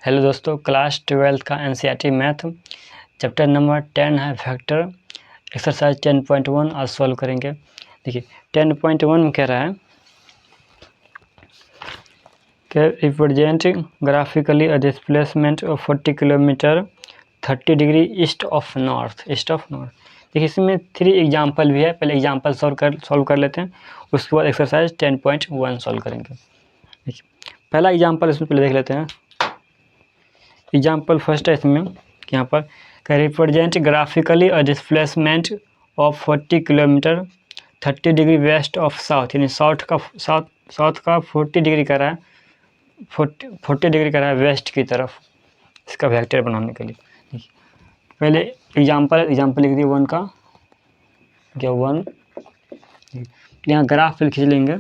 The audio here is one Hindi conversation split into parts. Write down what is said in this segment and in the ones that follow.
हेलो दोस्तों, क्लास 12 का एनसीईआरटी मैथ चैप्टर नंबर 10 है वेक्टर एक्सरसाइज 10.1 आज सॉल्व करेंगे। देखिए 10.1 में कह रहा है कि represent graphically a displacement of 40 kilometre 30 degree east of north. देखिए इसमें 3 एग्जाम्पल भी है। पहले एग्जाम्पल सॉल्व कर लेते हैं, उसके बाद एक्सरसाइज 10.1 सॉल्व करेंगे। देखिए पहला एग्जाम्पल इसमें पहले देख लेते हैं। एग्जाम्पल फर्स्ट है इसमें यहाँ पर represent graphically a displacement of 40 kilometre 30 degree west of south, यानी साउथ का 40 डिग्री का रहा है, 40 डिग्री का रहा है वेस्ट की तरफ, इसका वेक्टर बनाने के लिए। देखिए पहले एग्जाम्पल लिख दिए 1 का, क्या 1 यहाँ ग्राफ खींच लेंगे।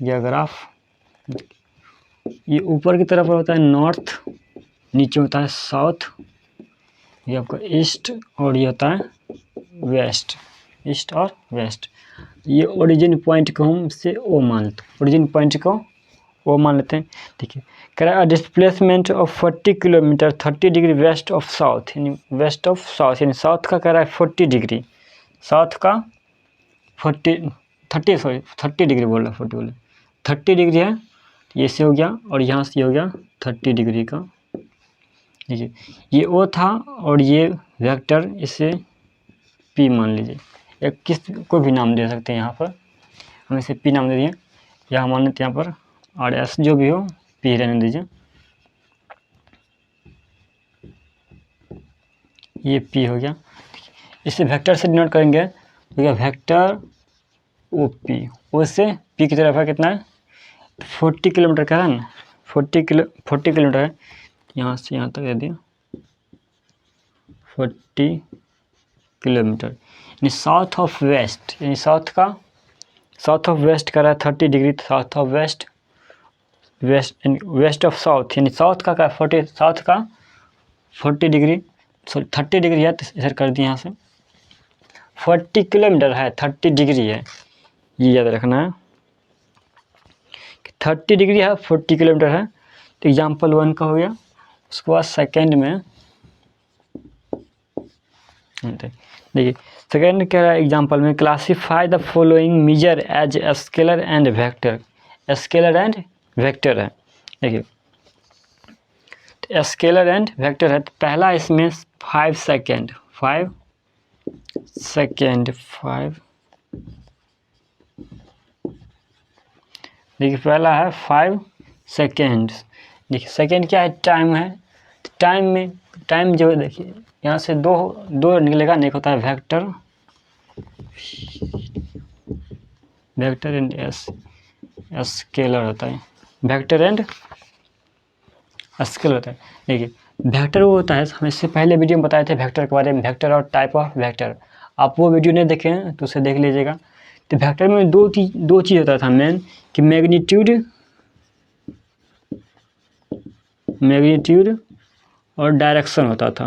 यह ग्राफ ये ऊपर की तरफ होता है नॉर्थ, नीचे होता है साउथ, ये आपका ईस्ट और ये होता है वेस्ट, ईस्ट और वेस्ट। ये ओरिजिन पॉइंट को हम से ओ मान लेते हैं, ओरिजिन पॉइंट को ओ मान लेते हैं। देखिए कह रहा है displacement of 40 kilometre 30 degree west of south, यानी वेस्ट ऑफ साउथ, यानी साउथ का कह रहा है 40 डिग्री, साउथ का 30 डिग्री बोल रहा है, 40 बोले 30 डिग्री है, ये से हो गया और यहाँ से हो गया 30 डिग्री का। देखिए ये ओ था और ये वेक्टर, इसे पी मान लीजिए, या किस को भी नाम दे सकते हैं। यहाँ पर हम इसे पी नाम दे दिए, या मान लेते यहाँ पर और एस जो भी हो पी रहने दीजिए। ये पी हो गया, इसे वेक्टर से डिनोट करेंगे तो क्या वेक्टर ओ पी, ओ से पी की तरफ है कितना है 40 किलोमीटर का है ना, 40 किलोमीटर है, यहाँ से यहाँ तक दे दिया 40 किलोमीटर, यानी साउथ ऑफ वेस्ट, यानी साउथ ऑफ वेस्ट का रहा है 30 degree, south of west of south, यानी साउथ का 40 डिग्री, सॉरी 30 डिग्री है, तो इधर कर दिए यहाँ से 40 किलोमीटर है, 30 डिग्री है, ये याद रखना है कि 30 डिग्री है 40 किलोमीटर है। तो एग्जाम्पल 1 का हो गया। उसके बाद सेकेंड में देखिए सेकेंड कह रहा है एग्जाम्पल में classify the following measure as scalar and vector, scalar and vector है। देखिए तो स्केलर एंड वेक्टर है, तो पहला इसमें 5 सेकेंड, देखिए पहला है 5 सेकेंड। देखिए सेकेंड क्या है, टाइम है, टाइम जो देखिए यहाँ से दो निकलेगा, नहीं होता है वेक्टर एंड स्केलर होता है, वेक्टर एंड स्केलर होता है। देखिए वेक्टर वो होता है, हम इससे पहले वीडियो में बताए थे वेक्टर के बारे में, वेक्टर और टाइप ऑफ वेक्टर। आप वो वीडियो नहीं देखे हैं तो उसे देख लीजिएगा। तो वेक्टर में दो चीज़ होता था मेन, कि मैग्नीट्यूड और डायरेक्शन होता था,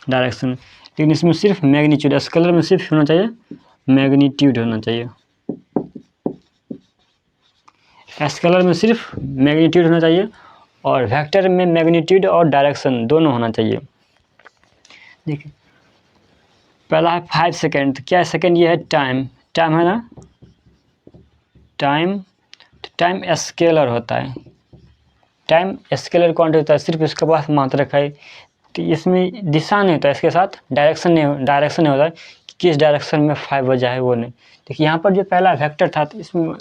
डायरेक्शन। लेकिन इसमें सिर्फ मैग्नीट्यूड, स्केलर में सिर्फ होना चाहिए मैग्नीट्यूड होना चाहिए, स्केलर में सिर्फ मैग्नीट्यूड होना चाहिए, और वेक्टर में मैग्नीट्यूड और डायरेक्शन दोनों होना चाहिए। देखिए पहला है 5 सेकेंड, तो क्या सेकेंड ये है टाइम है ना, टाइम स्केलर होता है, टाइम स्केलर क्वांटिटी होता है, सिर्फ इसके पास मात्रक है, तो इसमें दिशा नहीं होता, इसके साथ डायरेक्शन नहीं होता है कि किस डायरेक्शन में 5 बजा है, वो नहीं। देखिए यहाँ पर जो पहला वेक्टर था, तो इसमें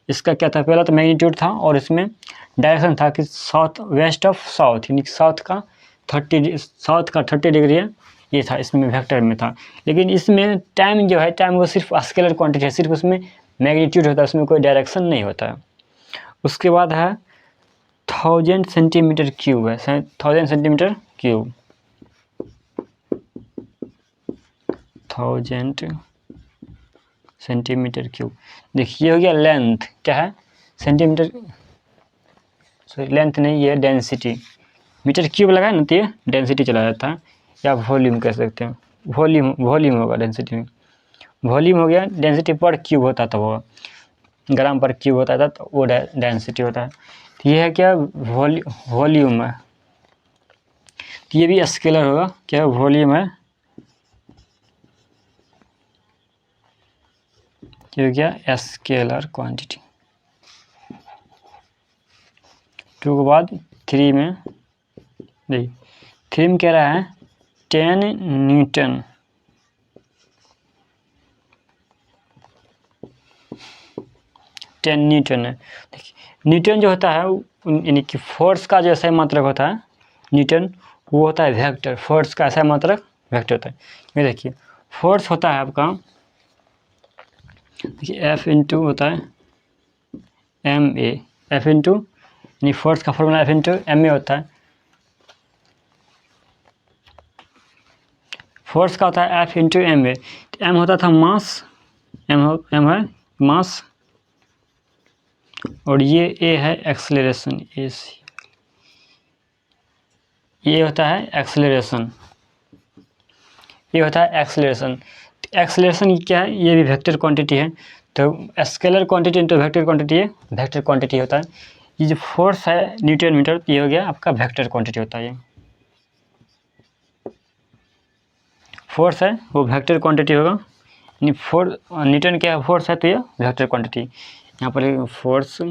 इसका क्या था, पहला तो मैग्नीट्यूड था और इसमें डायरेक्शन था कि साउथ वेस्ट ऑफ साउथ, यानी साउथ का 30 डिग्री है, ये था इसमें वेक्टर में था। लेकिन इसमें टाइम जो है, टाइम वो सिर्फ स्केलर क्वांटिटी है, सिर्फ उसमें मैग्नीट्यूड होता है, उसमें कोई डायरेक्शन नहीं होता है। उसके बाद है 1000 सेंटीमीटर क्यूब है, 1000 सेंटीमीटर क्यूब, 1000 सेंटीमीटर क्यूब। देखिए हो गया लेंथ, क्या है सेंटीमीटर, सॉरी लेंथ नहीं, ये डेंसिटी, मीटर क्यूब लगाए ना तो ये डेंसिटी चला जाता है, या वॉल्यूम कह सकते हैं, वॉल्यूम होगा डेंसिटी में, वॉल्यूम हो गया, डेंसिटी पर क्यूब होता था वो। ग्राम पर क्यूब होता था तो वो डेंसिटी होता है। तो ये है क्या, वॉल्यूम है। तो ये भी स्केलर होगा, क्या वॉल्यूम है, ये क्या स्केलर क्वांटिटी। 2 के बाद 3 में देखिए 3 में कह रहा है 10 न्यूटन। है। देखिए न्यूटन जो होता है यानी कि फोर्स का जो ऐसा मात्रक होता है न्यूटन, वो होता है वेक्टर। फोर्स का ऐसा मात्रक वेक्टर होता है। ये देखिए फोर्स होता है आपका, देखिए F इंटू होता है ma। F इंटू यानी फोर्स का फॉर्मूला F इंटू ma होता है। फोर्स का होता है F इंटू ma। तो m होता था मास, m है मास, और ये a है एक्सेलरेशन, ये होता है एक्सेलरेशन, ये होता है एक्सेलरेशन। एक्सेलरेशन क्या है, ये भी वेक्टर क्वांटिटी है। तो scalar quantity into vector quantity, ये वेक्टर क्वांटिटी होता है। ये जो फोर्स है न्यूटन मीटर, ये हो गया आपका वेक्टर क्वांटिटी होता है। ये फोर्स है वो वेक्टर क्वांटिटी होगा, यानी न्यूटन क्या फोर्स है तो ये वेक्टर क्वांटिटी। यहाँ पर फोर्स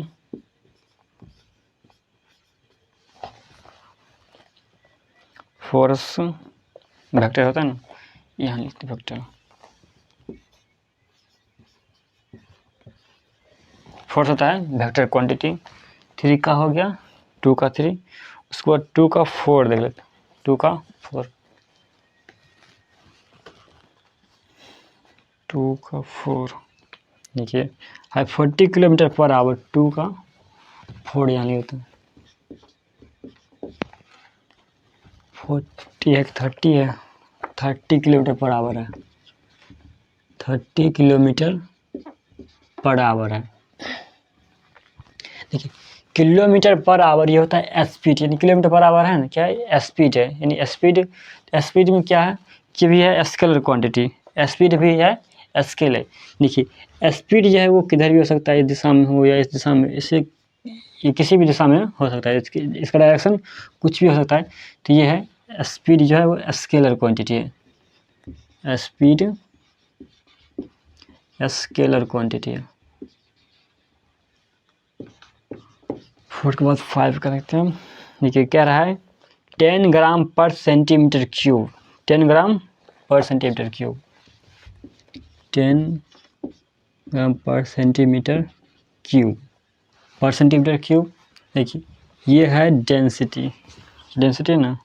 वेक्टर होता है ना, यहाँ लिखते वेक्टर। फोर्स होता है वेक्टर क्वांटिटी। 3 का हो गया, 2 का 3, उसके बाद 2 का 4 देख लेते हैं। 2 का 4, 2 का 4 देखिए है 40 किलोमीटर पर आवर। 2 का 4 यहाँ होता है 40 है, 30 है, 30 किलोमीटर पर आवर है, 30 किलोमीटर पर आवर है। देखिए किलोमीटर पर आवर ये होता है स्पीड, यानी किलोमीटर पर आवर है ना, क्या है स्पीड है, यानी स्पीड में क्या है कि भी है स्केलर क्वांटिटी, स्पीड भी है स्केल है। देखिए स्पीड जो है वो किधर भी हो सकता है, इस दिशा में हो या इस दिशा में, इससे ये किसी भी दिशा में हो सकता है, इसका डायरेक्शन कुछ भी हो सकता है। तो ये है स्पीड जो है वो स्केलर क्वांटिटी है, स्पीड स्केलर क्वांटिटी है। 4 के बाद 5 का देखते हैं। देखिए क्या रहा है 10 ग्राम पर सेंटीमीटर क्यूब, 10 ग्राम पर सेंटीमीटर क्यूब, 10 ग्राम पर सेंटीमीटर क्यूब, पर सेंटीमीटर क्यूब। देखिए ये है डेंसिटी, ना,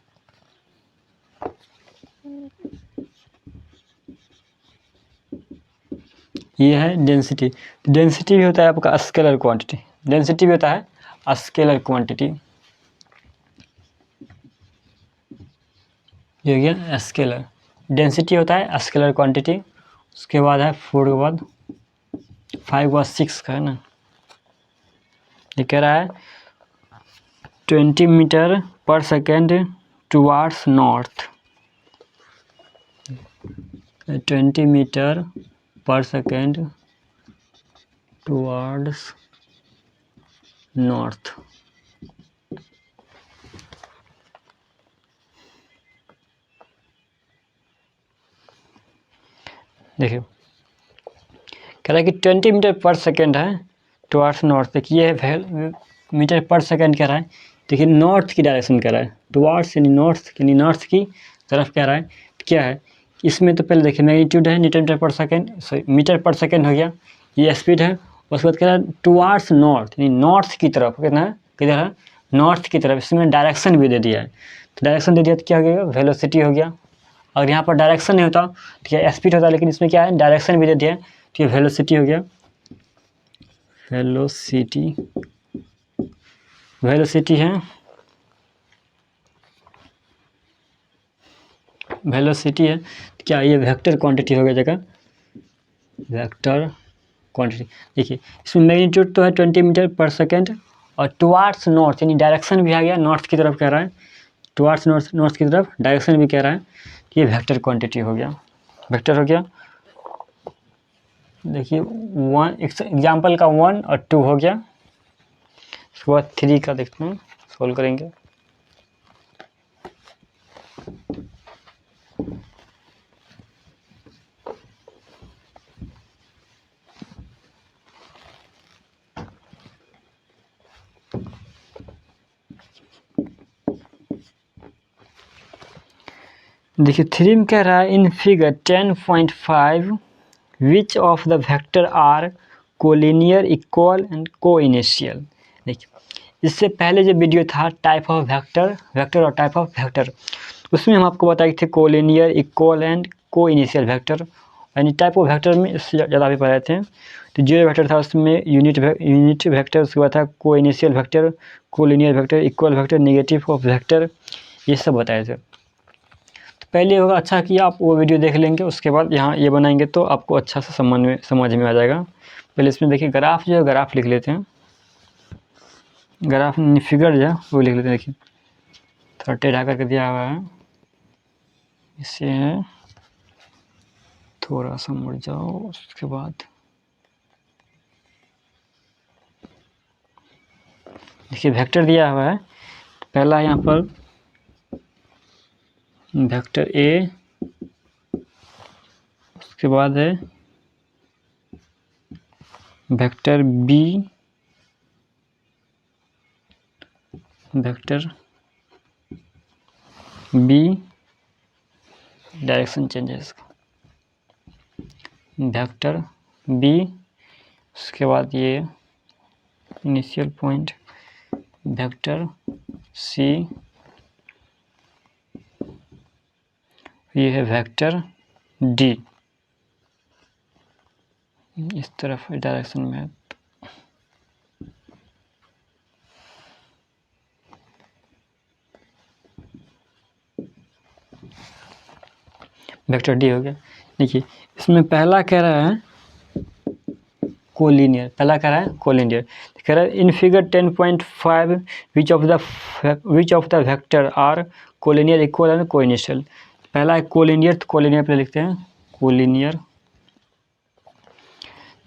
ये है डेंसिटी। डेंसिटी भी होता है आपका स्केलर क्वांटिटी, डेंसिटी भी होता है स्केलर क्वांटिटी। ये हो गया स्केलर, डेंसिटी होता है स्केलर क्वांटिटी। उसके बाद है 4 के बाद 5 के बाद 6 का है ना, ये कह रहा है 20 मीटर पर सेकेंड टुवार्ड्स नॉर्थ, 20 मीटर पर सेकेंड टुवार्ड्स नॉर्थ। देखिए कह रहा है कि 20 मीटर पर सेकेंड है टुवार्ड्स नॉर्थ। देखिए ये मीटर पर सेकेंड कह रहा है, देखिए नॉर्थ की डायरेक्शन कह रहा है, टुवार्ड्स यानी नॉर्थ की तरफ कह रहा है। क्या है इसमें, तो पहले देखिए मैग्नीट्यूड है मीटर पर सेकेंड, मीटर पर सेकेंड हो गया, ये स्पीड है। उसके बाद कह रहा है टुवार्ड्स नॉर्थ, यानी नॉर्थ की तरफ, कितना है किधर है नॉर्थ की तरफ। इसमें डायरेक्शन भी दे दिया है, तो डायरेक्शन दे दिया तो क्या हो गया वेलोसिटी हो गया। अगर यहाँ पर डायरेक्शन नहीं होता तो क्या स्पीड होता, लेकिन इसमें क्या है डायरेक्शन भी दे दिया है, तो ये वेलोसिटी हो गया। वेलोसिटी है, वेलोसिटी है, क्या ये वेक्टर क्वांटिटी हो गया जगह, वेक्टर क्वांटिटी। देखिए इसमें मैग्नीट्यूड तो है 20 मीटर पर सेकेंड, और टुवार्ड्स नॉर्थ यानी डायरेक्शन भी आ गया नॉर्थ की तरफ कह रहा है, टुवार्ड्स नॉर्थ की तरफ डायरेक्शन भी कह रहा है, ये वेक्टर क्वांटिटी हो गया, वेक्टर हो गया। देखिए 1 एग्जाम्पल का 1 और 2 हो गया। उसके बाद 3 का देखते हैं, सोल्व करेंगे। देखिए 3 में कह रहा है in figure 10.5 which of the vector are collinear equal and coinitial. देखिए इससे पहले जो वीडियो था टाइप ऑफ वेक्टर और टाइप ऑफ वेक्टर, उसमें हम आपको बताए थे collinear equal and coinitial vector, यानी टाइप ऑफ वेक्टर में इससे ज़्यादा भी पढ़े थे। तो जो वेक्टर था उसमें यूनिट वेक्टर, उसके बाद था को initial vector, collinear vector, equal vector, negative of vector, ये सब बताए थे। पहले होगा अच्छा कि आप वो वीडियो देख लेंगे, उसके बाद यहाँ ये बनाएंगे तो आपको अच्छा से समझ में आ जाएगा। पहले इसमें देखिए ग्राफ जो है, ग्राफ लिख लेते हैं। ग्राफ फिगर जो है वो लिख लेते हैं। देखिए थोड़ा टेढ़ा करके दिया हुआ है, इससे थोड़ा सा मुड़ जाओ। उसके बाद देखिए वेक्टर दिया हुआ है। पहला यहाँ पर वेक्टर ए, उसके बाद है vector B, vector B direction change है इसका, वेक्टर बी, उसके बाद ये इनिशियल पॉइंट वेक्टर सी, ये है वेक्टर डी, इस तरफ डायरेक्शन में है। वेक्टर डी हो गया। देखिए इसमें पहला कह रहा है कोलिनियर, पहला कह रहा है कोलिनियर, कह रहा है in figure 10.5 which of the vector are collinear equal and coinitial. पहला है कोलिनियर, तो कोलिनियर पे लिखते हैं कोलिनियर।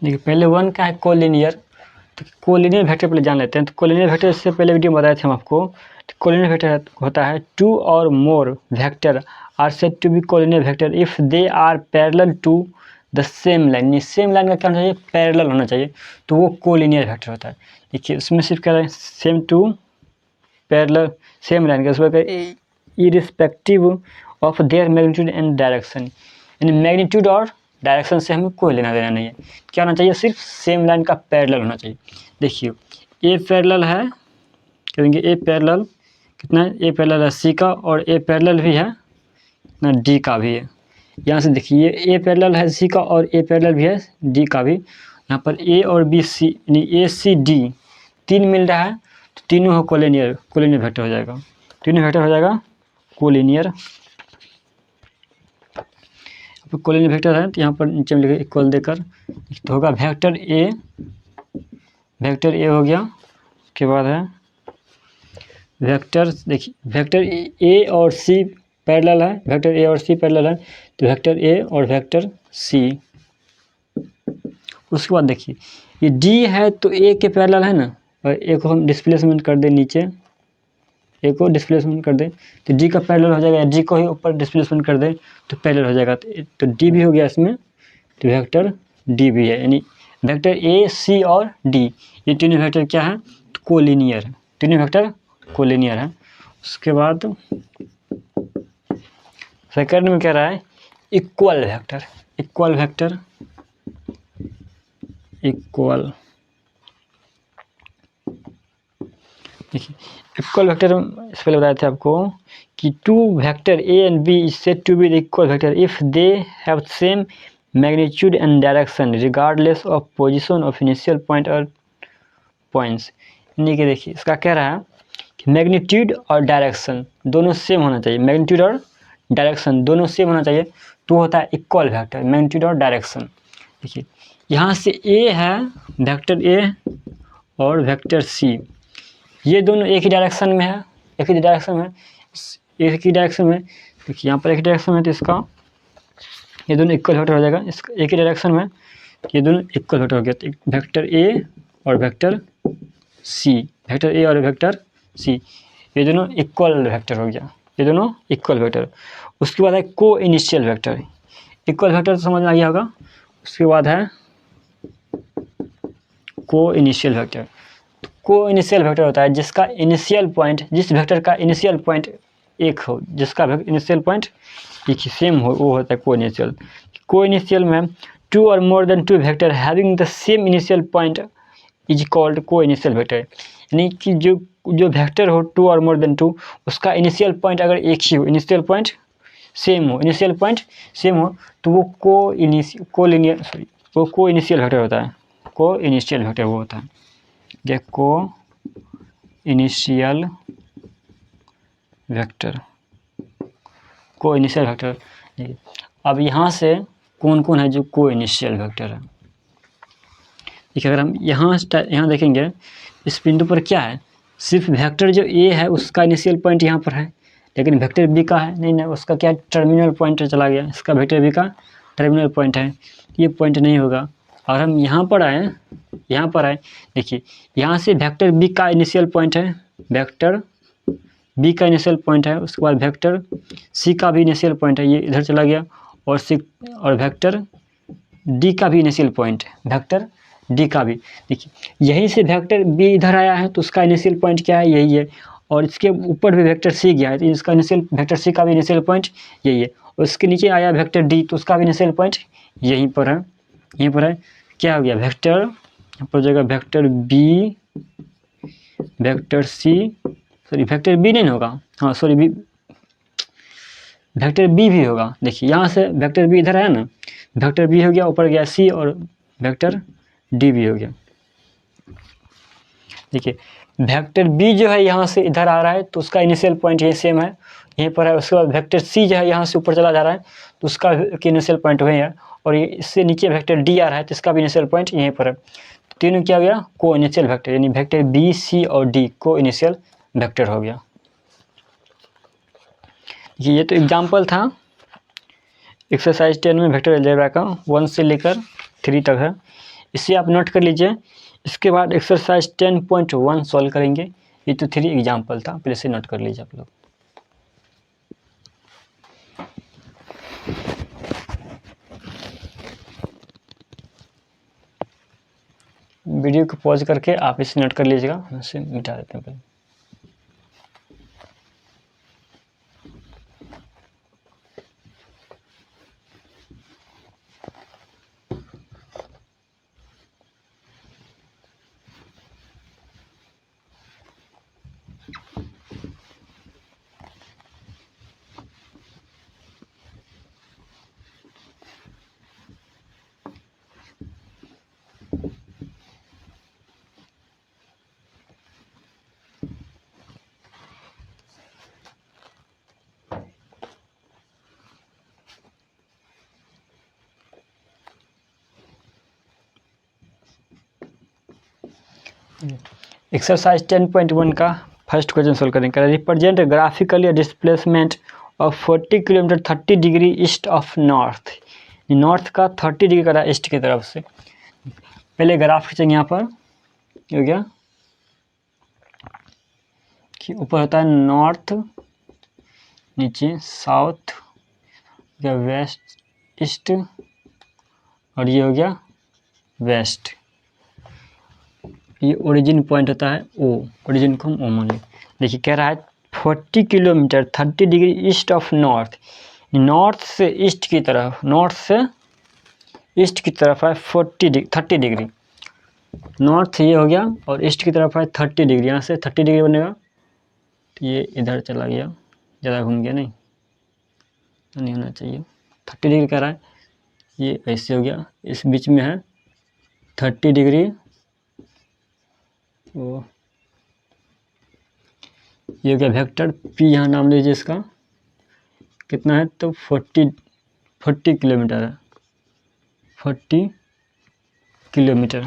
देखिए पहले 1 का है कोलिनियर, तो कोलिनियर वेक्टर पहले जान लेते हैं। तो कोलिनियर वेक्टर इससे पहले वीडियो में बताए थे हम आपको। तो कोलिनियर वेक्टर होता है 2 or more vector are said to be collinear vector if they are parallel to the same line. Same line का क्या होना चाहिए? पैरेलल होना चाहिए, तो वो कोलिनियर वेक्टर होता है। देखिए उसमें सिर्फ कह रहे हैं same to parallel, same line का, उसमें irrespective of their magnitude and direction, यानी मैग्नीट्यूड और डायरेक्शन से हमें कोई लेना देना नहीं है। क्या होना चाहिए? सिर्फ सेम लाइन का पैरेलल होना चाहिए। देखिए ए पैरेलल है, कहेंगे ए पैरेलल कितना है? ए पैरेलल है सी का, और ए पैरेलल भी है ना डी का भी है। यहाँ से देखिए ए पैरेलल है सी का और ए पैरेलल भी है डी का भी। यहाँ पर ए और बी सी यानी ए सी डी 3 मिल रहा है, तो तीनों हो कोलिनियर वेक्टर हो जाएगा, तीनों वेक्टर हो जाएगा कोलिनियर। कोलिनियर वेक्टर है तो यहाँ पर नीचे में लिखे इक्वल देकर तो होगा वेक्टर ए हो गया। उसके बाद है वेक्टर, देखिए वेक्टर ए और सी पैरेलल है, वेक्टर ए और सी पैरेलल है, तो वेक्टर ए और वेक्टर सी। उसके बाद देखिए ये डी है तो ए के पैरेलल है ना, और ए को हम डिस्प्लेसमेंट कर दें नीचे, ए को डिस्प्लेसमेंट कर दें तो डी का पैरेलल हो जाएगा, डी को ही ऊपर डिस्प्लेसमेंट कर दें तो पैरेलल हो जाएगा, तो डी भी हो गया इसमें, तो वेक्टर डी भी है। यानी वेक्टर ए सी और डी ये तीनों वेक्टर क्या है? तो कोलिनियर है, तीनों वेक्टर कोलिनियर है। उसके बाद सेकंड में कह रहा है equal vector, equal vector, equal. देखिए इक्वल वेक्टर इस पहले बताए थे आपको कि two vector A and B is said to be the equal vector if they have same magnitude and direction regardless of position of initial point और पॉइंट्स। यानी कि देखिए इसका कह रहा है कि मैग्नीट्यूड और डायरेक्शन दोनों सेम होना चाहिए, मैग्नीट्यूड और डायरेक्शन दोनों सेम होना चाहिए, तो होता है इक्वल वेक्टर, मैग्नीट्यूड और डायरेक्शन। देखिए यहाँ से ए है वेक्टर ए और वेक्टर सी, ये दोनों एक ही डायरेक्शन में है, एक ही डायरेक्शन में, एक ही डायरेक्शन में। देखिए यहाँ पर एक ही डायरेक्शन में, तो इसका ये दोनों इक्वल वेक्टर हो जाएगा, इसका एक ही डायरेक्शन में, ये दोनों इक्वल वेक्टर हो गया, तो वेक्टर ए और वेक्टर सी, वेक्टर ए और वेक्टर सी, ये दोनों इक्वल वेक्टर हो गया, ये दोनों इक्वल वेक्टर। उसके बाद है को इनिशियल वेक्टर, इक्वल वेक्टर तो समझ में आ गया होगा। उसके बाद है को इनिशियल वेक्टर। को इनिशियल वेक्टर होता है जिसका इनिशियल पॉइंट, जिस वेक्टर का इनिशियल पॉइंट एक हो, जिसका इनिशियल पॉइंट एक ही सेम हो, वो होता है को इनिशियल। को इनिशियल में टू और more than two vector having the same initial point is called coinitial vector. यानी कि जो वेक्टर हो टू और मोर देन टू, उसका इनिशियल पॉइंट अगर एक ही हो, इनिशियल पॉइंट सेम हो, इनिशियल पॉइंट सेम हो, तो वो को इनिशियल वेक्टर होता है। को इनिशियल वेक्टर वो होता है, ये को इनिशियल वेक्टर, को इनिशियल वेक्टर। अब यहाँ से कौन कौन है जो को इनिशियल वेक्टर है। देखिए अगर हम यहाँ देखेंगे, इस बिंदु पर क्या है, सिर्फ वेक्टर जो ए है उसका इनिशियल पॉइंट यहाँ पर है, लेकिन वेक्टर बी का है नहीं, उसका क्या टर्मिनल पॉइंट चला गया, इसका वेक्टर बी का टर्मिनल पॉइंट है, ये पॉइंट नहीं होगा। और हम यहाँ पर आए, देखिए यहाँ से वेक्टर बी का इनिशियल पॉइंट है, वेक्टर बी का इनिशियल पॉइंट है, उसके बाद वेक्टर सी का भी इनिशियल पॉइंट है, ये इधर चला गया, और वेक्टर डी का भी इनिशियल पॉइंट है, वेक्टर डी का भी। देखिए यहीं से वेक्टर बी इधर आया है तो उसका इनिशियल पॉइंट क्या है, यही है, और इसके ऊपर भी वेक्टर सी गया है तो इसका इनिशियल, वेक्टर सी का भी इनिशियल पॉइंट यही है, और उसके नीचे आया वेक्टर डी तो उसका भी इनिशियल पॉइंट यहीं पर है, यहीं पर है। क्या हो गया, वेक्टर यहाँ पर जगह vector B, vector C, sorry vector B नहीं होगा, हाँ सॉरी बी, वेक्टर बी भी होगा। देखिए यहाँ से वेक्टर बी इधर है ना, वेक्टर बी हो गया, ऊपर गया सी, और वेक्टर डी भी हो गया। देखिए वेक्टर बी जो है यहाँ से इधर आ रहा है तो उसका इनिशियल पॉइंट यही सेम है, यहीं पर है। उसके बाद वेक्टर सी जो है यहाँ से ऊपर चला जा रहा है तो उसका इनिशियल पॉइंट वही है, और ये इससे नीचे वेक्टर डी आ रहा है तो इसका भी इनिशियल पॉइंट यहीं पर है। तीनों क्या हो गया, को इनिशियल वेक्टर, यानी वेक्टर बी सी और डी को इनिशियल वेक्टर हो गया। ये तो एग्जाम्पल था एक्सरसाइज 10 में वेक्टर अलजेब्रा का 1 से लेकर 3 तक है, इसे आप नोट कर लीजिए। इसके बाद एक्सरसाइज 10.1 सॉल्व करेंगे। ये तो 3 एग्जाम्पल था, पहले से नोट कर लीजिए आप लोग। वीडियो को पॉज करके आप इसे नोट कर लीजिएगा, हम इसे मिटा देते हैं पहले। एक्सरसाइज 10.1 का फर्स्ट क्वेश्चन सोल्व करेंगे। Represent graphically displacement of 40 kilometre 30 degree east of north. North का 30 डिग्री करा ईस्ट की तरफ से। पहले ग्राफ खींचेंगे, यहाँ पर हो गया कि ऊपर होता है नॉर्थ, नीचे साउथ, या वेस्ट ईस्ट, और ये हो गया वेस्ट। ये ओरिजिन पॉइंट होता है ओ, ओरिजिन को हम ओ मान लें। देखिए कह रहा है 40 kilometre 30 degree east of north, north से ईस्ट की तरफ, नॉर्थ से ईस्ट की तरफ है 30 डिग्री। नॉर्थ ये हो गया और ईस्ट की तरफ है 30 डिग्री, यहाँ से 30 डिग्री बनेगा तो ये इधर चला गया, ज़्यादा घूम गया, नहीं होना चाहिए। 30 डिग्री कह रहा है, ये ऐसे हो गया, इस बीच में है 30 डिग्री, वो ये हो गया वेक्टर पी, यहाँ नाम लीजिए इसका, कितना है तो 40 किलोमीटर है, 40 किलोमीटर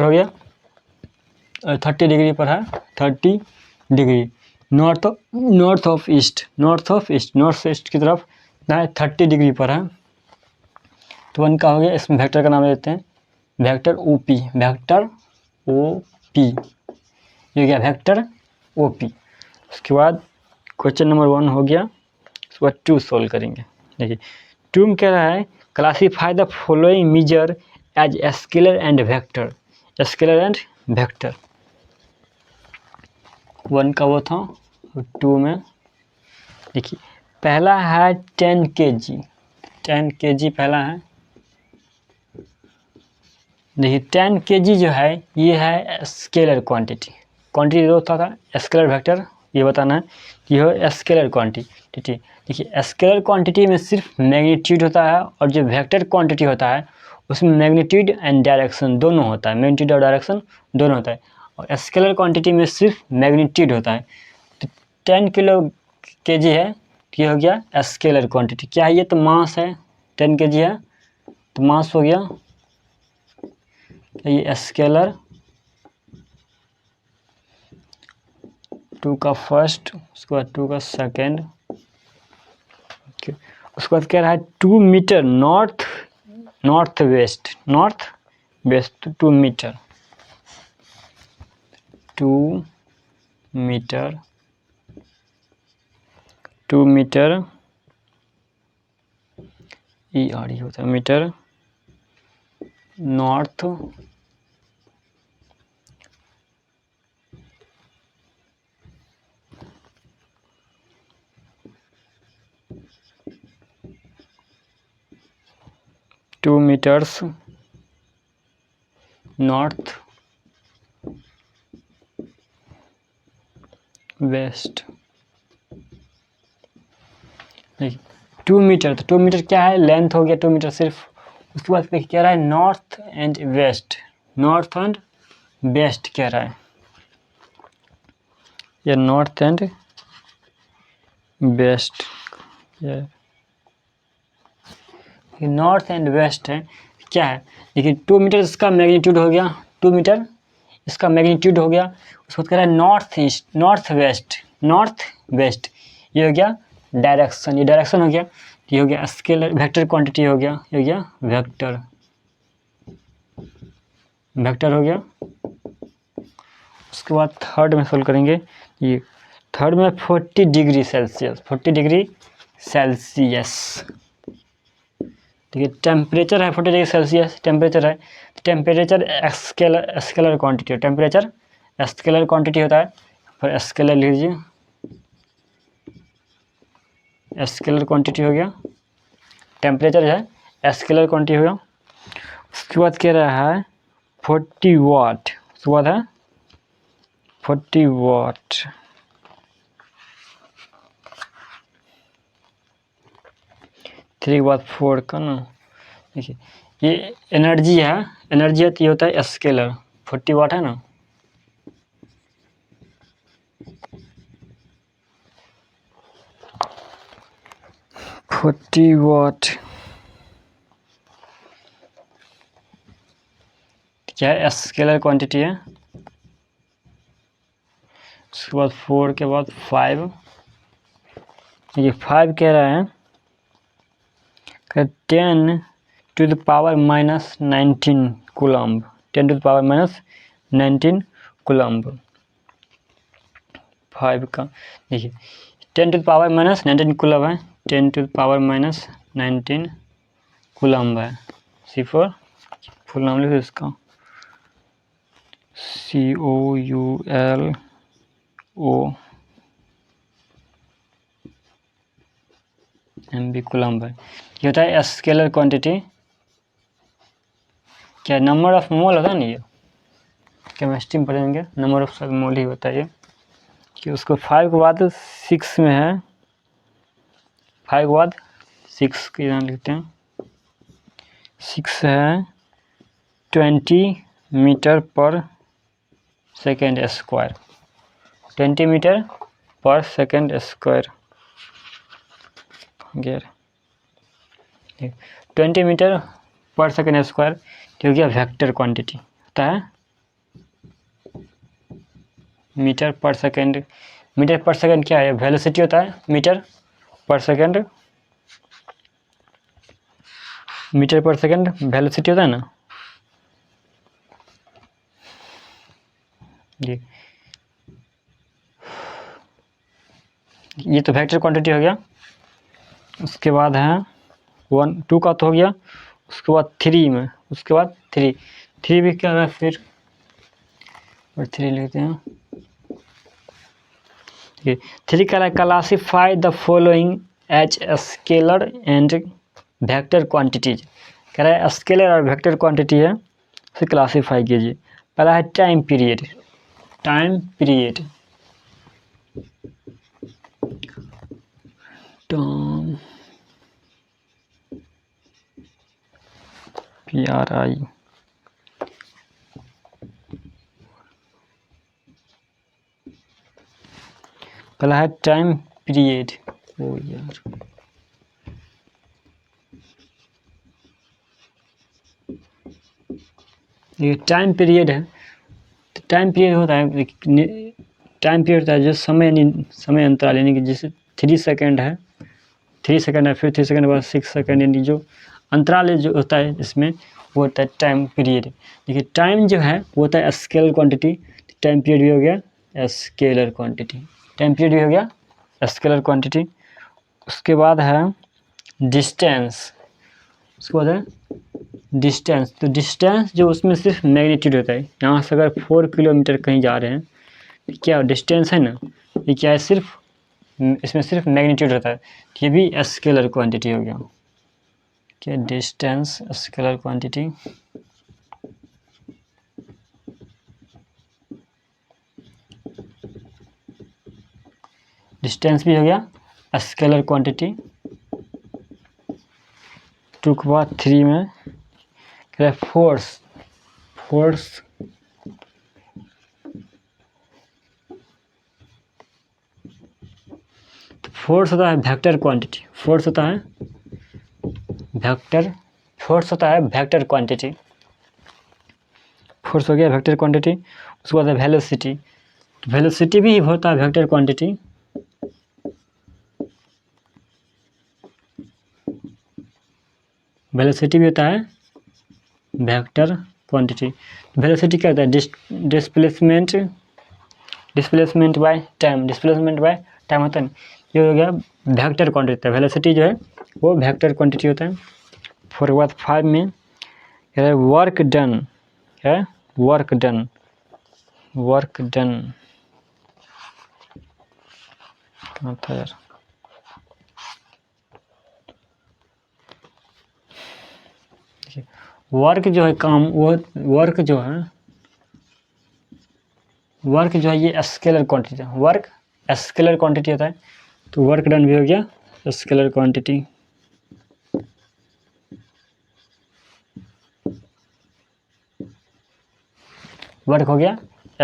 हो गया, और 30 डिग्री पर है 30 degree north of east, north से ईस्ट की तरफ ना 30 डिग्री पर है। तो 1 का हो गया, इसमें वेक्टर का नाम देते हैं वेक्टर OP, वेक्टर OP, ये हो गया वेक्टर OP। उसके बाद क्वेश्चन नंबर 1 हो गया, उसके बाद 2 सॉल्व करेंगे। देखिए 2 में कह रहा है classify the following measure as scalar and vector, scalar and vector. 1 का वो था, 2 में देखिए पहला है 10 kg, 10 kg पहला है। देखिए 10 kg जो है ये है स्केलर क्वांटिटी, क्वांटिटी जो होता था स्केलर वेक्टर, ये बताना है कि यह स्केलर क्वांटिटी। देखिए स्केलर क्वांटिटी में सिर्फ मैग्नीट्यूड होता है और जो वेक्टर क्वांटिटी होता है उसमें मैग्नीट्यूड एंड डायरेक्शन दोनों होता है, मैग्नीट्यूड और डायरेक्शन दोनों होता है, और स्केलर क्वांटिटी में सिर्फ मैग्नीट्यूड होता है। तो 10 kg है, ये हो गया स्केलर क्वांटिटी। क्या है ये? तो मास है, 10 kg है तो मास हो गया ये स्केलर। 2 का फर्स्ट, उसके बाद 2 का सेकेंड, उसके बाद कह रहा है 2 metre north west 2 metre, 2 metre ER होता है metre north meters north west. 2 metre, तो 2 मीटर क्या है? लेंथ हो गया 2 मीटर सिर्फ। उसके बाद कह रहा है नॉर्थ एंड वेस्ट कह रहा है, या north and west, north and west है क्या है? देखिए 2 मीटर इसका मैग्नीट्यूड हो गया, 2 मीटर इसका मैग्नीट्यूड हो गया। उसको कह रहा है नॉर्थ ईस्ट नॉर्थ वेस्ट, ये हो गया डायरेक्शन, ये डायरेक्शन हो गया, ये हो गया स्केलर वेक्टर क्वांटिटी हो गया, ये हो गया वेक्टर हो गया। उसके बाद थर्ड में सोल्व करेंगे। ये थर्ड में 40 डिग्री सेल्सियस, 40 डिग्री सेल्सियस। देखिए टेम्परेचर है 40 डिग्री सेल्सियस, टेम्परेचर है, temperature scalar quantity, temperature scalar quantity होता है, फिर स्केलर लीजिए, स्केलर क्वांटिटी हो गया, टेम्परेचर है स्केलर क्वांटिटी हो गया। उसके बाद कह रहा है 40 वाट, उसके बाद है 40 वाट, थ्री के बाद 4 का ना। देखिए ये एनर्जी है, तो ये होता है स्केलर, 40 वाट है ना, क्या है? स्केलर क्वांटिटी है। उसके बाद 4 के बाद 5, ये 5 कह रहा है 10 to the power minus 19 coulomb, 10 to the power minus 19 coulomb 5 का। देखिए 10 to the power minus 19 coulomb है, 10 to the power minus 19 coulomb है। C4 फुल नाम लिखो इसका, COULO कूलम्ब है। ये होता है स्केलर क्वांटिटी, क्या नंबर ऑफ मोल होता है ना, ये केमिस्ट्री में पढ़ेंगे, नंबर ऑफ मोल ही होता है ये। कि उसको 5 के बाद 6 में है, 5 के बाद 6 के यहाँ लिखते हैं, 6 है 20 मीटर पर सेकेंड स्क्वायर, 20 मीटर पर सेकेंड स्क्वायर, 20 मीटर पर सेकेंड स्क्वायर, जो कि वेक्टर क्वांटिटी होता है, मीटर पर सेकेंड क्या है? वेलोसिटी होता है मीटर पर सेकेंड, मीटर पर सेकंड वेलोसिटी होता है ना जी, ये तो वेक्टर क्वांटिटी हो गया। उसके बाद है 1 2 का तो हो गया। उसके बाद 3 में, उसके बाद 3 भी क्या है फिर, और 3 लिखते हैं। 3 कह रहा है classify the following as scalar and vector quantities. कह रहा है स्केलर और वेक्टर क्वांटिटी है, उसे क्लासीफाई कीजिए। पहला है time period. Time period, time PRI, पहला है टाइम पीरियड। ओ यार, ये टाइम पीरियड है। तो टाइम पीरियड होता है, टाइम पीरियड होता है जो समय अंतराल, यानी कि जैसे 3 सेकंड है, 3 सेकंड है, फिर 3 सेकंड के बाद 6 सेकंड, यानी जो अंतराल जो होता है इसमें वो होता है टाइम पीरियड। देखिए टाइम जो है वो होता है स्केलर क्वांटिटी, टाइम पीरियड भी हो गया स्केलर क्वांटिटी। टाइम पीरियड भी हो गया स्केलर क्वांटिटी। उसके बाद है डिस्टेंस। उसके बाद है डिस्टेंस। तो डिस्टेंस जो उसमें सिर्फ मैग्नीट्यूड होता है। यहाँ से अगर 4 किलोमीटर कहीं जा रहे हैं, क्या डिस्टेंस है ना, ये क्या है, सिर्फ इसमें सिर्फ मैग्नीट्यूड होता है। ये भी स्केलर क्वांटिटी हो गया। क्या डिस्टेंस स्केलर क्वांटिटी। डिस्टेंस भी हो गया स्केलर क्वांटिटी। 2 के बाद 3 में क्या है फोर्स। फोर्स फोर्स होता है वेक्टर क्वांटिटी। फोर्स होता है वेक्टर, फोर्स होता है वेक्टर क्वांटिटी। फोर्स हो गया वेक्टर क्वांटिटी। उसके बाद है वेलोसिटी। वेलोसिटी भी होता है वेक्टर क्वांटिटी। वेलोसिटी भी होता है वेक्टर क्वांटिटी। वेलोसिटी क्या होता है, displacement, displacement by time. Displacement by time होता है ना, ये हो गया वेक्टर क्वांटिटी होता है। वेलोसिटी जो है वो वेक्टर क्वांटिटी होता है। फिर बाद 5 में है वर्क डन। है वर्क डन, वर्क डन कहाँ था यार, वर्क जो है काम, वो वर्क जो है, वर्क जो है ये स्केलर क्वांटिटी है। वर्क स्केलर क्वांटिटी होता है। तो वर्क डन भी हो गया स्केलर क्वांटिटी। वर्क हो गया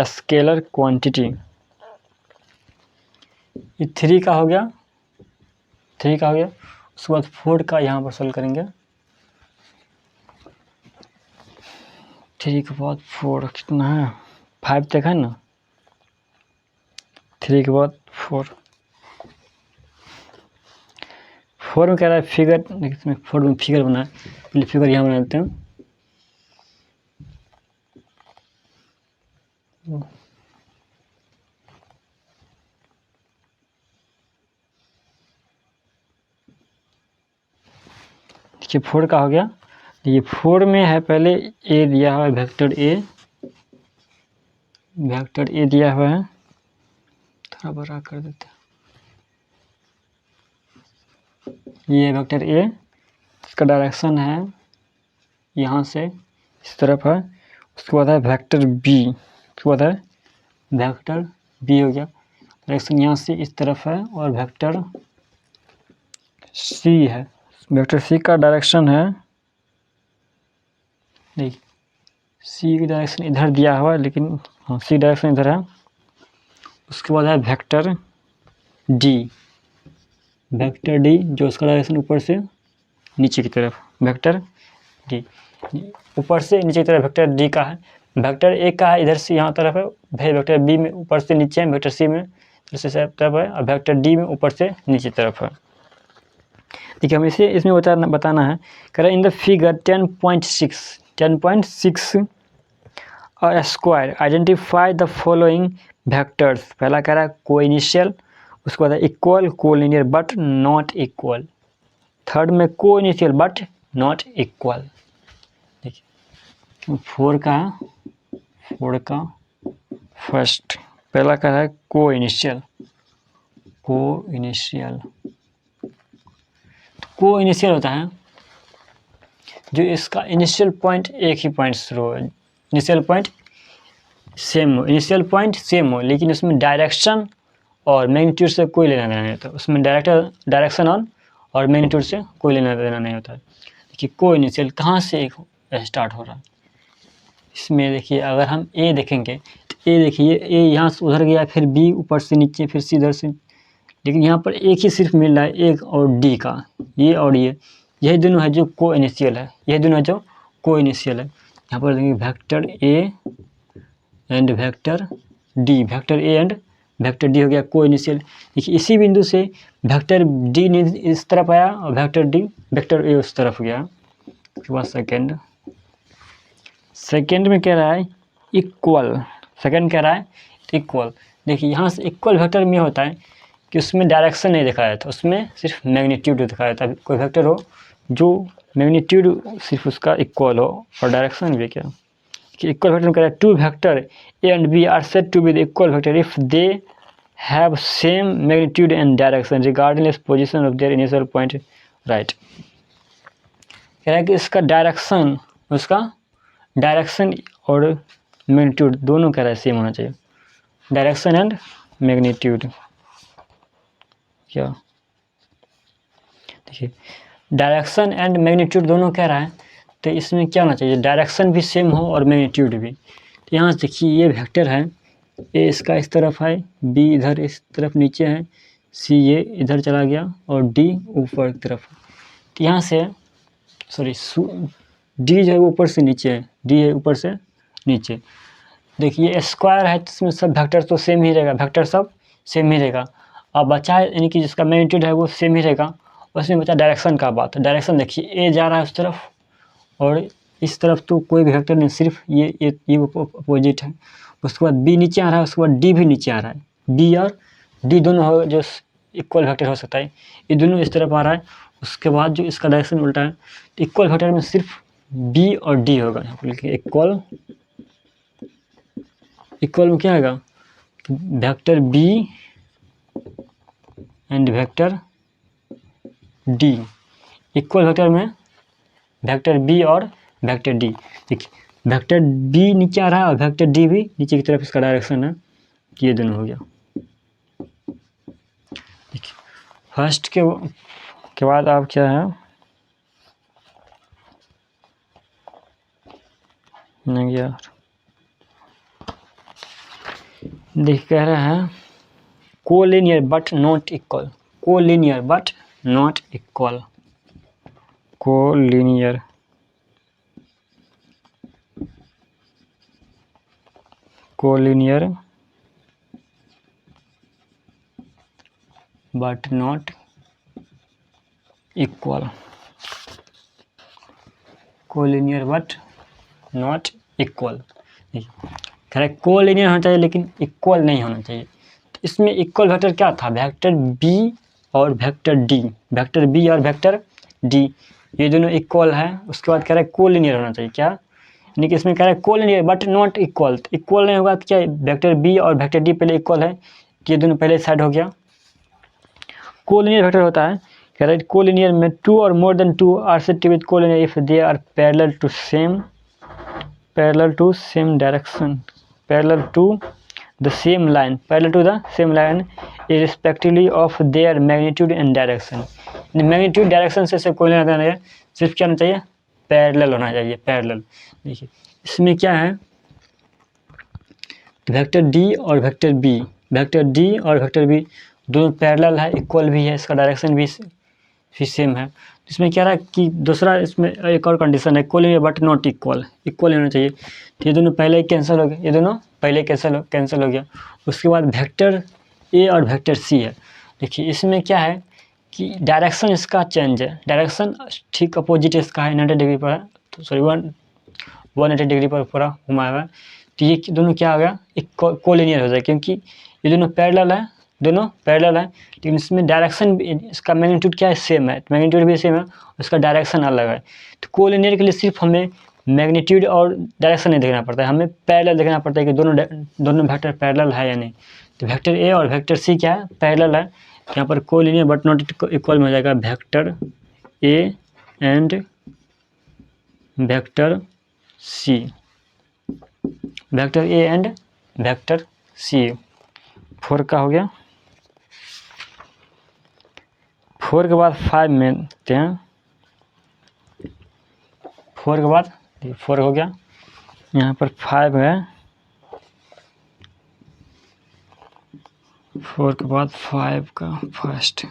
स्केलर क्वांटिटी। ये 3 का हो गया, 3 का हो गया। उसके बाद 4 का यहाँ पर सोल्व करेंगे। 3 के बाद 4 कितना है, 5 तक है ना। 3 के बाद 4 में कह रहा है फिगर। इसमें 4 में फिगर बना है, पहले फिगर यहाँ बना देते हैं। देखिए 4 का हो गया। ये 4 में है, पहले ए दिया हुआ है, वेक्टर ए, वेक्टर ए दिया हुआ है। थोड़ा बड़ा कर देते हैं। ये वेक्टर ए, इसका डायरेक्शन है यहाँ से इस तरफ है। उसके बाद है वेक्टर बी। उसके बाद है वेक्टर बी हो गया, डायरेक्शन यहाँ से इस तरफ है। और वेक्टर सी है, वेक्टर सी का डायरेक्शन है, देखिए सी की डायरेक्शन इधर दिया हुआ है, लेकिन हाँ सी डायरेक्शन इधर है। उसके बाद है वेक्टर डी। वेक्टर डी जो उसका डायरेक्शन ऊपर से नीचे की तरफ, वेक्टर डी ऊपर से नीचे की तरफ वेक्टर डी का है। वेक्टर ए का है इधर से यहाँ तरफ है, फिर वेक्टर बी में ऊपर से नीचे है, वेक्टर सी में इधर से तरफ है, और वेक्टर डी में ऊपर से नीचे तरफ है। देखिए हम इसे इसमें बताना है, कह रहा है in the figure 10.6 square identify the following vectors. पहला कह रहा है को इनिशियल, उसके बाद equal, collinear but not equal, third में को इनिशियल बट नॉट इक्वल। देखिए 4 का फर्स्ट पहला कह रहा है को इनिशियल। को इनिशियल होता है जो इसका इनिशियल पॉइंट एक ही पॉइंट शुरू हो, इनिशियल पॉइंट सेम हो, लेकिन उसमें डायरेक्शन और मैग्नीट्यूड से कोई लेना देना नहीं होता। उसमें डायरेक्शन और मैग्नीट्यूड से कोई लेना देना नहीं होता है। देखिए को इनिशियल कहाँ से स्टार्ट हो रहा है, इसमें देखिए अगर हम ए देखेंगे तो ए देखिए ए यहाँ से उधर गया, फिर बी ऊपर से नीचे, फिर सी इधर से, लेकिन यहाँ पर एक ही सिर्फ मिल रहा है एक और डी का, ये और यही दोनों है जो को इनिशियल है, यही दोनों है जो को इनिशियल है। यहाँ पर देखिए vector A and vector D, vector A and vector D हो गया को इनिशियल। देखिए इसी बिंदु से वेक्टर डी इस तरफ आया और वेक्टर ए उस तरफ गया। उसके बाद सेकेंड में कह रहा है इक्वल, सेकेंड कह रहा है इक्वल। देखिए यहाँ से इक्वल वेक्टर में होता है कि उसमें डायरेक्शन नहीं दिखाया जाता, उसमें सिर्फ मैग्नीट्यूड दिखाया जाता है। कोई वेक्टर हो जो मैग्नीट्यूड सिर्फ उसका इक्वल हो और डायरेक्शन भी क्या कि इक्वल वेक्टर में कह रहा है two vector A and B are said to be the equal vector if they have same magnitude and direction regardless position of their initial point right. कह रहा है कि इसका डायरेक्शन और मैग्नीट्यूड दोनों कह रहा है सेम होना चाहिए, डायरेक्शन एंड मैग्नीट्यूड। क्या देखिए डायरेक्शन एंड मैग्नीट्यूड दोनों कह रहा है, तो इसमें क्या होना चाहिए, डायरेक्शन भी सेम हो और मैग्नीट्यूड भी। तो यहाँ देखिए ये वेक्टर है, ए इसका इस तरफ है, बी इधर इस तरफ नीचे है, सी ये इधर चला गया और डी ऊपर की तरफ। तो यहाँ से डी जो है ऊपर से नीचे है, डी है ऊपर से नीचे। देखिए स्क्वायर है तो इसमें सब वेक्टर तो सेम ही रहेगा, वेक्टर सब सेम ही रहेगा। अब बचा है यानी कि जिसका मैग्नीट्यूड है वो सेम ही रहेगा। उसमें बचा डायरेक्शन का बात, डायरेक्शन देखिए ए जा रहा है उस तरफ और इस तरफ तो कोई भी वेक्टर नहीं, सिर्फ ये अपोजिट है। उसके बाद बी नीचे आ रहा है, उसके बाद डी भी नीचे आ रहा है, बी और डी दोनों हो जो इक्वल वेक्टर हो सकता है, ये दोनों इस तरफ आ रहा है। उसके बाद जो इसका डायरेक्शन उल्टा है, तो इक्वल वेक्टर में सिर्फ बी और डी होगा। यहाँ पर लिखिए इक्वल में क्या आएगा, vector B and vector D, equal vector में वेक्टर बी और वेक्टर डी। देखिए वेक्टर बी नीचे आ रहा है और वेक्टर डी भी नीचे की तरफ इसका डायरेक्शन है, ये दोनों हो गया। देखिए फर्स्ट के बाद आप क्या है नहीं यार, देख कह रहा है collinear but not equal, collinear but not equal, collinear but not equal, collinear but not equal. कह रहा है कोलिनियर होना चाहिए लेकिन इक्वल नहीं होना चाहिए। तो इसमें इक्वल वेक्टर क्या था, वेक्टर बी और वेक्टर डी, वेक्टर बी और वेक्टर डी ये दोनों इक्वल है। उसके बाद कह रहा है कोलिनियर होना चाहिए, क्या यानी कि इसमें कह रहा है collinear but not equal. Equal नहीं होगा तो क्या वेक्टर बी और वेक्टर डी पहले इक्वल है कि ये दोनों पहले साइड हो गया। कोलिनियर वेक्टर होता है, कह रहा है कोलिनियर में टू और more than two are said to be collinear if they are parallel to direction, parallel to the same line irrespectively of their magnitude and direction। Magnitude direction से कोई लेना देना है, सिर्फ क्या होना चाहिए, पैरेलल होना चाहिए, पैरेलल। देखिए इसमें क्या है, वेक्टर डी और वेक्टर बी दोनों पैरेलल है, इक्वल भी है, इसका डायरेक्शन भी सेम है। इसमें क्या रहा कि दूसरा इसमें एक और कंडीशन है कोलिनियर बट नॉट इक्वल होना चाहिए। तो ये दोनों पहले कैंसिल हो गए, ये दोनों पहले कैंसिल हो गया। उसके बाद वेक्टर ए और वेक्टर सी है। देखिए इसमें क्या है कि डायरेक्शन इसका चेंज है, डायरेक्शन ठीक अपोजिट इसका है, 90 डिग्री पर है, तो सॉरी 180 डिग्री पर पूरा घुमाया हुआ है। तो ये दोनों क्या आ गया, एक कोलिनियर हो जाएगा, क्योंकि ये दोनों पैरेलल है, दोनों पैरेलल है, लेकिन इसमें डायरेक्शन इसका मैग्नीट्यूड क्या है, सेम है, मैग्नीट्यूड भी सेम है, उसका डायरेक्शन अलग है। तो कोलिनियर के लिए सिर्फ हमें मैग्नीट्यूड और डायरेक्शन नहीं देखना पड़ता है, हमें पैरेलल देखना पड़ता है कि दोनों वेक्टर पैरेलल है या नहीं। तो वेक्टर ए और वेक्टर सी क्या है, पैरेलल है, यहाँ पर कोलिनियर बट नॉट इक्वल में हो जाएगा vector A and vector C, vector A and vector C. 4 का हो गया। 4 के बाद 5 में देते हैं, 4 के बाद 4 हो गया, यहाँ पर 5 है, 4 के बाद 5 का फर्स्ट,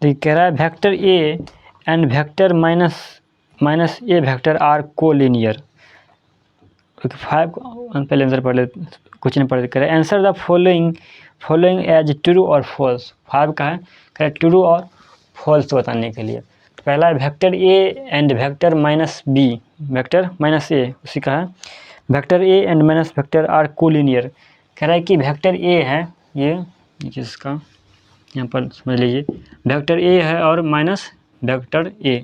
देखिए कह रहा है vector A and vector minus A vector are collinear. 5 पहले आंसर पढ़ ले, कुछ नहीं पढ़, कह रहा है answer the following as true और फॉल्स। 5 का है, कह रहा है ट्रू और फॉल्स बताने के लिए। तो पहला है vector A and vector minus B, vector minus A, उसी का है vector A and minus vector are collinear. कह रहा है कि वेक्टर ए है, ये जिसका यहाँ पर समझ लीजिए, वेक्टर ए है और माइनस वेक्टर ए,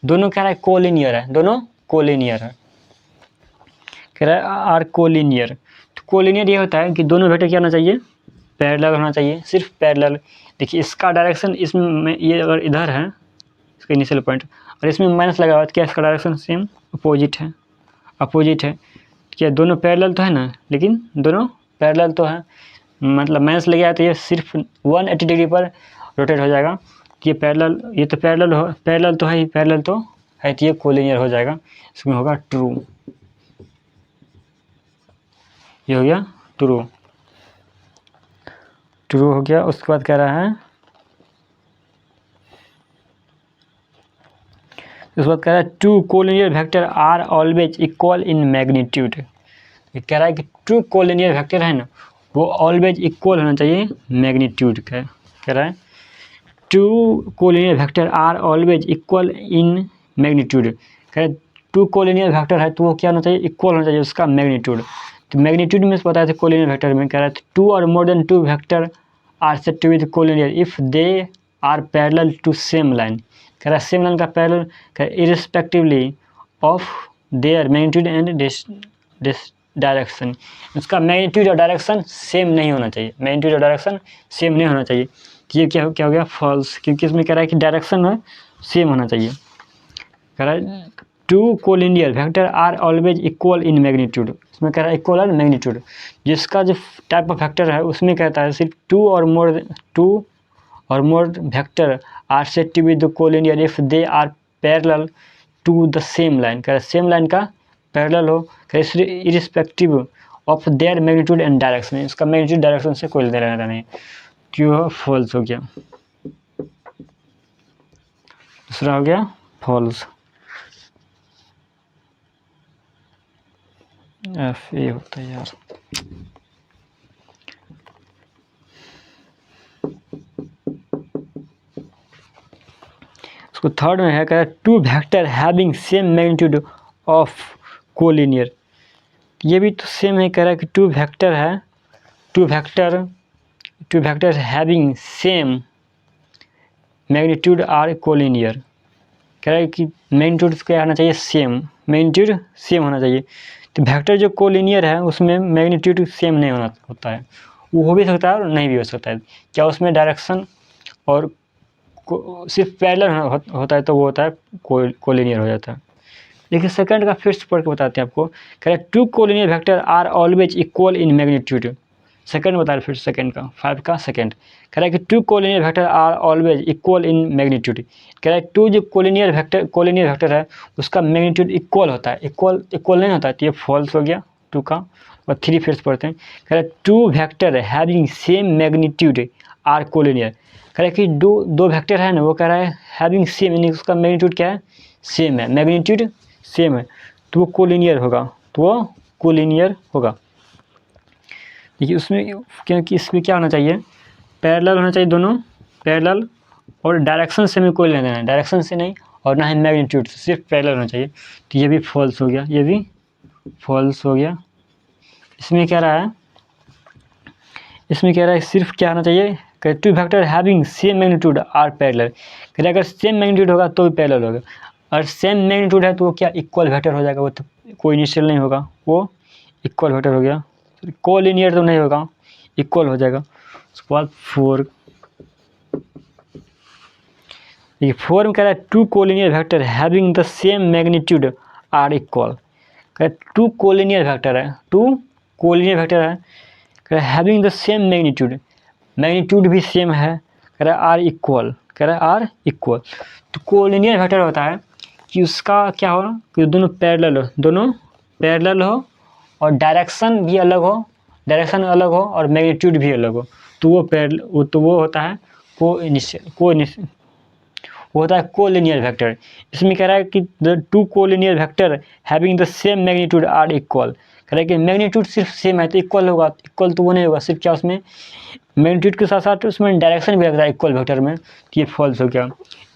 दोनों कह रहा है कोलिनियर है, दोनों कोलिनियर है, कह रहा है आर कोलिनियर। तो कोलिनियर ये होता है कि दोनों वेक्टर क्या होना चाहिए, पैरेलल होना चाहिए, सिर्फ पैरेलल। देखिए इसका डायरेक्शन इसमें ये अगर इधर है इसका इनिशियल पॉइंट और इसमें माइनस लगा हुआ है, क्या इसका डायरेक्शन सेम अपोजिट है, अपोजिट है, क्या दोनों पैरेलल तो है ना, लेकिन दोनों पैरेलल तो है, मतलब माइनस लग गया तो ये सिर्फ 180 डिग्री पर रोटेट हो जाएगा। ये पैरेलल, ये तो पैरेलल तो है ही, पैरेलल तो है, तो ये कोलिनियर हो जाएगा, इसमें होगा ट्रू, ये हो गया ट्रू, ट्रू हो गया। उसके बाद कह रहा है, उसके बाद कह रहा है two collinear vector are always equal in magnitude. कह रहा है कि टू कोलिनियर वेक्टर है ना, वो ऑलवेज इक्वल होना चाहिए मैग्नीट्यूड का। कह रहा है two collinear vector are always equal in magnitude. कह रहा है टू कोलिनियर वेक्टर है तो वो क्या होना चाहिए, इक्वल होना चाहिए उसका मैग्नीट्यूड। तो मैग्नीट्यूड में बताया था कोलिनियर वेक्टर में, कह रहा है टू और more than two vector are said to be collinear if they are parallel to same line. कह रहा है सेम लाइन का parallel irrespectively of their magnitude and direction. उसका मैग्नीट्यूड और डायरेक्शन सेम नहीं होना चाहिए, मैग्नीट्यूड और डायरेक्शन सेम नहीं होना चाहिए। तो ये क्या हो गया, फॉल्स, क्योंकि इसमें कह रहा है कि डायरेक्शन है सेम होना चाहिए। कह रहा है two collinear vector are always equal in magnitude, इसमें कह रहा है इक्वल इन मैग्नीट्यूड। जिसका जो टाइप ऑफ वेक्टर है उसमें कहता है सिर्फ टू और more vector are said to be the collinear if they are parallel to the same line. कह रहा है सेम लाइन का पैरेलल हो, irrespective of their magnitude and direction, इसका मैग्नीट्यूड डायरेक्शन से कोई लेना देना नहीं। क्यों फॉल्स हो गया, दूसरा हो गया फॉल्स, एफ ए होता है यार। उसको थर्ड में है, कह रहा है two vector having same magnitude of collinear. ये भी तो सेम है, कह रहा है कि टू वेक्टर है, two vector having same magnitude are collinear. कह रहा है कि मैग्नीट्यूड क्या आना चाहिए, सेम, मैग्नीट्यूड सेम होना चाहिए। तो वेक्टर जो कोलिनियर है उसमें मैग्नीट्यूड सेम नहीं होता है, वो हो भी सकता है और नहीं भी हो सकता है। क्या उसमें डायरेक्शन और सिर्फ पैरेलल होता है तो वो होता है कोलिनियर हो जाता है। देखिए सेकंड का फिर से पढ़ के बताते हैं आपको। कह रहा है two collinear vector are always equal in magnitude. Second बता रहे फिर सेकंड का, 5 का सेकंड। कह रहा है कि two collinear vector are always equal in magnitude. कह रहा है टू जो कोलिनियर वेक्टर है उसका मैग्नीट्यूड इक्वल होता है, इक्वल नहीं होता है, तो ये फॉल्स हो गया 2 का। और 3 फिर से पढ़ते हैं। कह रहा है two vector having same magnitude are collinear. कह रहा है कि दो वेक्टर है ना, वो कह रहा है हैविंग सेम, यानी उसका मैग्नीट्यूड क्या है, सेम है, मैग्नीट्यूड सेम है, तो वो कोलिनियर होगा, तो वो कोलिनियर होगा। देखिए उसमें, क्योंकि इसमें क्या होना चाहिए, पैरेलल होना चाहिए, दोनों पैरेलल, और डायरेक्शन से हमें कोई लेना है, डायरेक्शन से नहीं, और ना ही मैग्नीट्यूड से, सिर्फ पैरेलल होना चाहिए। तो ये भी फॉल्स हो गया, ये भी फॉल्स हो गया। इसमें क्या रहा है, इसमें कह रहा है सिर्फ क्या होना चाहिए, two vector having same magnitude are parallel. कह रहा है अगर सेम मैग्नीट्यूड होगा तो भी पैरेलल होगा, और सेम मैग्नीट्यूड है तो वो क्या इक्वल वेक्टर हो जाएगा, वो तो कोई इनिशियल नहीं होगा, वो इक्वल वेक्टर हो गया। कोलिनियर तो नहीं होगा, इक्वल हो जाएगा। उसके बाद 4, ये 4 में कह रहा है two collinear vector having the same magnitude are equal. कह रहा है टू कोलिनियर वेक्टर है, टू कोलिनियर वेक्टर है, कह रहा है having the same magnitude, magnitude भी सेम है, कह रहा है आर इक्वल, कह रहा है आर इक्वल। तो कोलिनियर वेक्टर होता है कि उसका क्या हो, कि दोनों पैरेलल हो और डायरेक्शन भी अलग हो, डायरेक्शन अलग हो और मैग्नीट्यूड भी अलग हो, तो वो होता है वो होता है कोलिनियर वेक्टर। इसमें कह रहा है कि the two collinear vector having the same magnitude are equal. कह रहा है कि मैग्नीट्यूड सिर्फ सेम है तो इक्वल होगा, इक्वल तो वो नहीं होगा, सिर्फ क्या उसमें मैग्नीट्यूड के साथ साथ उसमें डायरेक्शन भी लगता है इक्वल वेक्टर में, तो ये फॉल्स हो गया।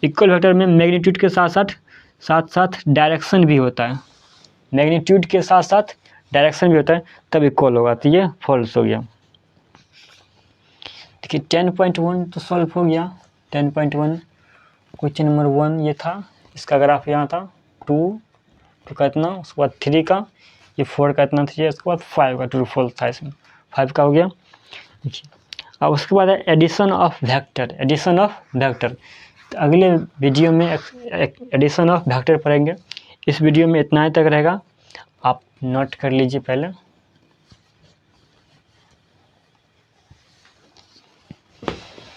इक्वल वेक्टर में मैग्नीट्यूड के साथ साथ डायरेक्शन भी होता है, मैग्नीट्यूड के साथ साथ डायरेक्शन भी होता है, तब इक्वल होगा, तो ये फॉल्स हो गया। देखिए 10.1 तो सॉल्व हो गया। 10.1 क्वेश्चन नंबर 1 ये था, इसका ग्राफ यहाँ था 2 का इतना, उसके बाद 3 का, ये 4 का इतना था, उसके बाद 5 का, ट्रू फॉल्स था इसमें, 5 का हो गया। देखिए अब उसके बाद है addition of vector, addition of vector. तो अगले वीडियो में एडिशन ऑफ वेक्टर पढ़ेंगे। इस वीडियो में इतना ही तक रहेगा, आप नोट कर लीजिए पहले।